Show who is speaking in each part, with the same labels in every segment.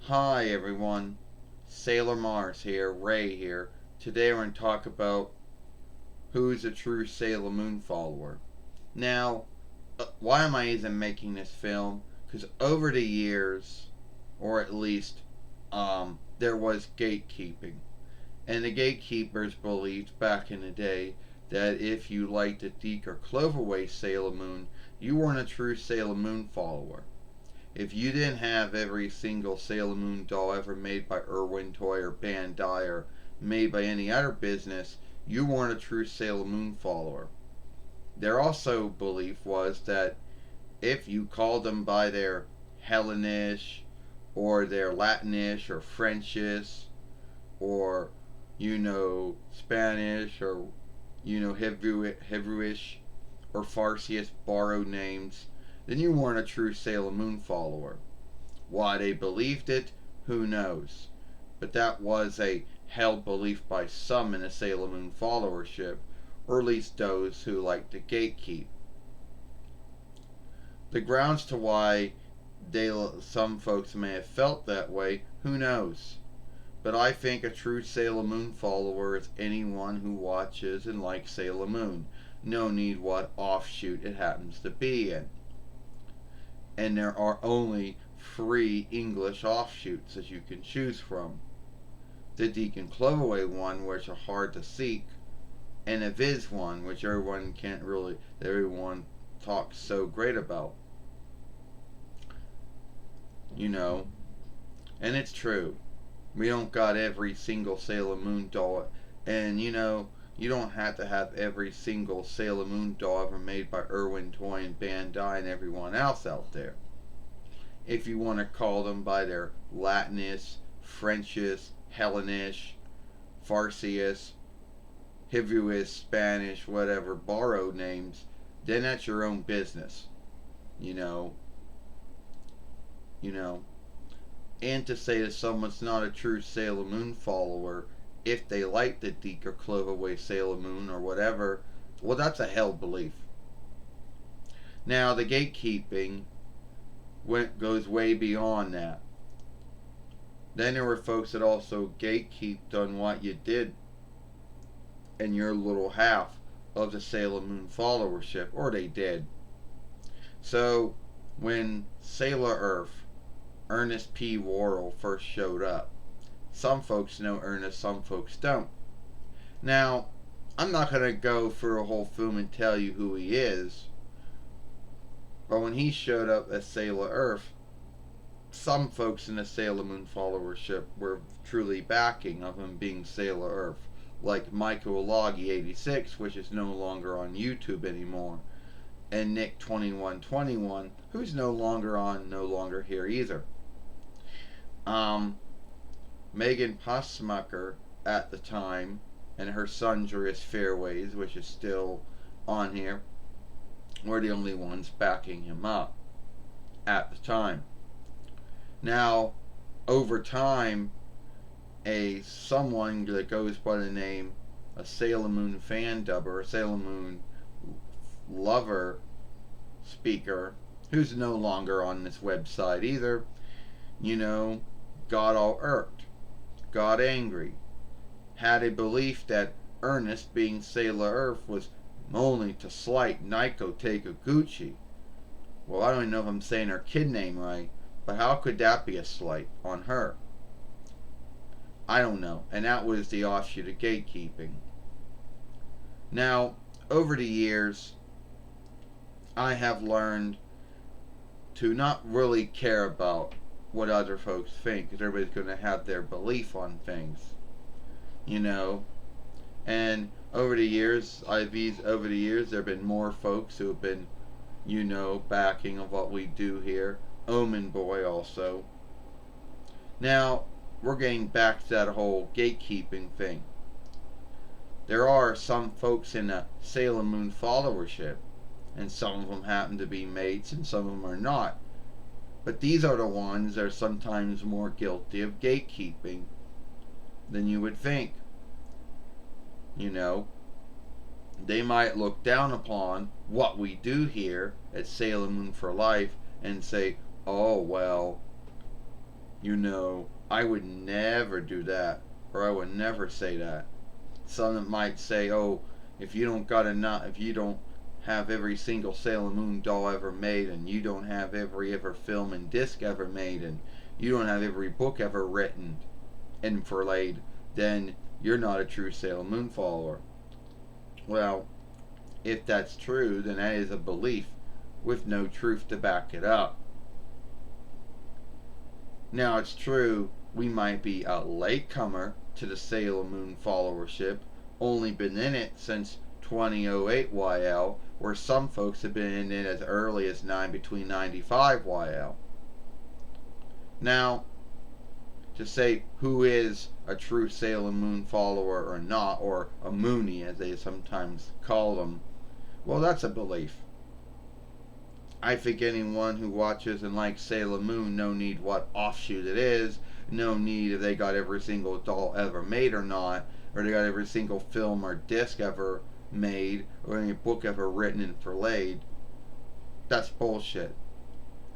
Speaker 1: Hi everyone, Sailor Mars here, Ray here. Today we're going to talk about who's a true Sailor Moon follower. Now, why am I even making this film? Because over the years, or at least there was gatekeeping. And the gatekeepers believed back in the day that if you liked the Deke or Cloverway Sailor Moon, you weren't a true Sailor Moon follower. If you didn't have every single Sailor Moon doll ever made by Irwin Toy or Bandai or made by any other business, you weren't a true Sailor Moon follower. Their also belief was that if you called them by their Hellenish or their Latinish or Frenchish or Spanish or Hebrewish or Farsiest borrowed names, then you weren't a true Sailor Moon follower. Why they believed it, who knows? But that was a held belief by some in the Sailor Moon followership, or at least those who like to gatekeep. The grounds to why some folks may have felt that way, who knows? But I think a true Sailor Moon follower is anyone who watches and likes Sailor Moon. No need what offshoot it happens to be in. And there are only 3 English offshoots that you can choose from. The Deacon Cloverway one, which are hard to seek, and a Viz one, which everyone talks so great about. And it's true. We don't got every single Sailor Moon doll, and you don't have to have every single Sailor Moon doll ever made by Irwin Toy and Bandai and everyone else out there. If you want to call them by their Latinish, Frenchish, Hellenish, Farsiest, Hebrewish, Spanish, whatever, borrowed names, then that's your own business. And to say that someone's not a true Sailor Moon follower if they like the Deke or Cloverway Sailor Moon or whatever, well, that's a held belief. Now, the gatekeeping goes way beyond that. Then there were folks that also gatekeeped on what you did in your little half of the Sailor Moon followership, or they did. So, when Sailor Earth, Ernest P. Worrell, first showed up, some folks know Ernest, some folks don't. Now, I'm not going to go through a whole film and tell you who he is, but when he showed up as Sailor Earth, some folks in the Sailor Moon followership were truly backing of him being Sailor Earth, like Michael Loggy 86, which is no longer on YouTube anymore, and Nick 2121, who's no longer here either. Megan Postmacher at the time, and her son Julius Fairways, which is still on here, were the only ones backing him up at the time. Now, over time, someone that goes by the name a Sailor Moon fan dubber, a Sailor Moon lover speaker, who's no longer on this website either, got all irked, got angry, had a belief that Ernest, being Sailor Earth, was only to slight Naiko Takiguchi. Well, I don't even know if I'm saying her kid name right, but how could that be a slight on her? I don't know. And that was the offshoot of gatekeeping. Now, over the years, I have learned to not really care about what other folks think, because everybody's going to have their belief on things. And over the years, there have been more folks who have been, backing of what we do here. Omen Boy also. Now, we're getting back to that whole gatekeeping thing. There are some folks in the Sailor Moon followership, and some of them happen to be mates, and some of them are not. But these are the ones that are sometimes more guilty of gatekeeping than you would think. They might look down upon what we do here at Sailor Moon for Life and say, oh, well, I would never do that, or I would never say that. Some that might say, oh, if you don't got enough, if you don't have every single Sailor Moon doll ever made, and you don't have every ever film and disc ever made, and you don't have every book ever written and forlaid, then you're not a true Sailor Moon follower. Well, if that's true, then that is a belief with no truth to back it up. Now, it's true, we might be a latecomer to the Sailor Moon followership, only been in it since 2008 YL, where some folks have been in it as early as between 95 YL. Now, to say who is a true Sailor Moon follower or not, or a Moonie as they sometimes call them, well, that's a belief. I think anyone who watches and likes Sailor Moon, no need what offshoot it is, no need if they got every single doll ever made or not, or they got every single film or disc ever made, or any book ever written and forlaid. That's bullshit.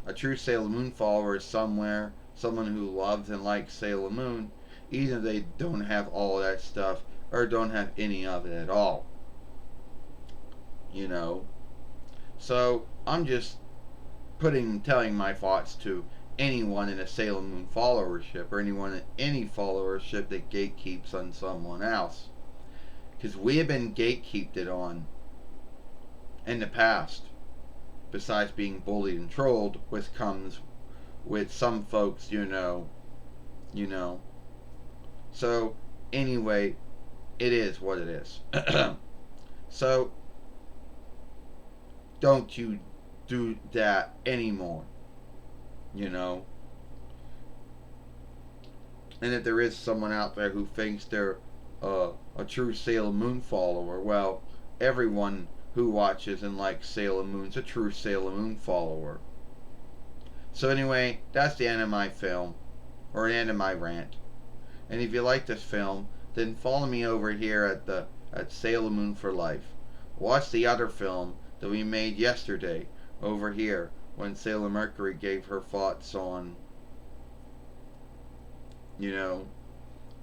Speaker 1: A true Sailor Moon follower is someone who loves and likes Sailor Moon, even if they don't have all that stuff or don't have any of it at all. So I'm just telling my thoughts to anyone in a Sailor Moon followership, or anyone in any followership that gatekeeps on someone else. Because we have been gatekeeped on in the past. Besides being bullied and trolled, which comes with some folks, So, anyway, it is what it is. So, don't you do that anymore. And if there is someone out there who thinks they're a true Sailor Moon follower, well, everyone who watches and likes Sailor Moon's a true Sailor Moon follower. So anyway, that's the end of my film, or the end of my rant. And if you like this film, then follow me over here at Sailor Moon for Life. Watch the other film that we made yesterday over here when Sailor Mercury gave her thoughts on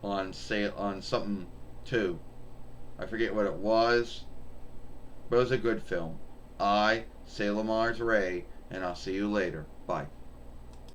Speaker 1: on something too. I forget what it was, but it was a good film. Sailor Mars Ray, and I'll see you later. Bye.